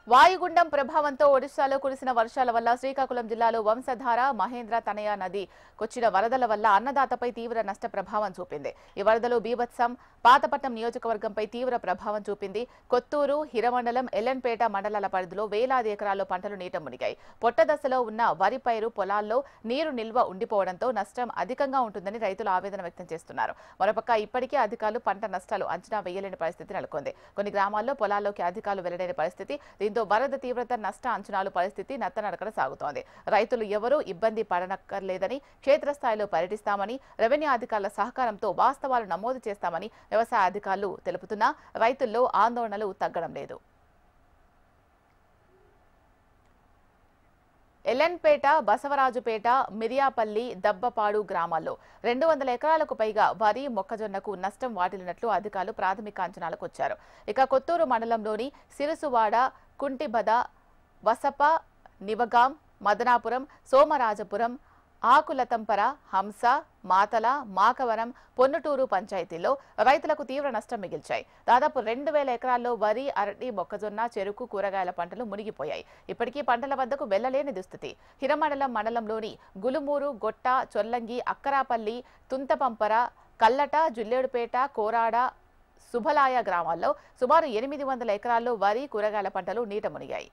వాయుగుండం ప్రభావంతో ఒడిశాలో కురిసిన వర్షాల వల్ల శ్రీకాకుళం జిల్లాలో వంశధార మహేంద్ర తనయ నది కొచ్చిన వరదల వల్ల అన్నదాతపై తీవ్ర నష్ట ప్రభావం చూపింది. ఈ వరదలు బీభత్సం పాతపట్నం నియోజకవర్గంపై తీవ్ర ప్రభావం చూపింది. కొత్తూరు, హిరమండలం, ఎల్లన్పేట మండలాల పరిధిలో వేలాది ఎకరాల్లో పంటలు నీట మునిగాయి. పొట్ట దశలో ఉన్న వరి పైరు పొలాల్లో నీరు నిల్వ ఉండిపోవడంతో నష్టం అధికంగా ఉంటుందని రైతులు ఆవేదన వ్యక్తం చేస్తున్నారు. మరోపక్క ఇప్పటికే అధికారులు పంట నష్టాలు అంచనా వేయలేని పరిస్థితి నెలకొంది. కొన్ని గ్రామాల్లో పొలాల్లోకి అధికారులు వెళ్లలేని పరిస్థితి. దీంతో వరద తీవ్రత నష్ట అంచనాలు పరిస్థితి నత్తనడకన సాగుతోంది. రైతులు ఎవరూ ఇబ్బంది పడనక్కర్లేదని, క్షేత్రస్థాయిలో పర్యటిస్తామని, రెవెన్యూ అధికారుల సహకారంతో వాస్తవాలు నమోదు చేస్తామని వ్యవసాయ అధికారులు తెలుపుతున్నా రైతుల్లో ఆందోళనలు తగ్గడం లేదు. ఎల్లన్పేట, బసవరాజుపేట, మిరియాపల్లి, దబ్బపాడు గ్రామాల్లో 200 ఎకరాలకు పైగా వరి, మొక్కజొన్నకు నష్టం వాటిల్లినట్లు అధికారులు ప్రాథమిక అంచనాలకు వచ్చారు. ఇక కొత్తూరు మండలంలోని సిరుసువాడ, కుంటిబద, వసప, నివగాం, మదనాపురం, సోమరాజపురం, ఆకులతంపర, హంస, మాతల, మాకవరం, పొన్నుటూరు పంచాయతీల్లో రైతులకు తీవ్ర నష్టం మిగిల్చాయి. దాదాపు 2000 ఎకరాల్లో వరి, అరటి, మొక్కజొన్న, చెరుకు, కూరగాయల పంటలు మునిగిపోయాయి. ఇప్పటికీ పంటల వద్దకు వెళ్లలేని దుస్థితి. హిరమండలం మండలంలోని గులుమూరు, గొట్ట, చొల్లంగి, అక్కరాపల్లి, తుంతపంపర, కల్లట, జుల్లేడుపేట, కోరాడ, సుభలాయ గ్రామాల్లో సుమారు 800 ఎకరాల్లో వరి, కూరగాయల పంటలు నీట మునిగాయి.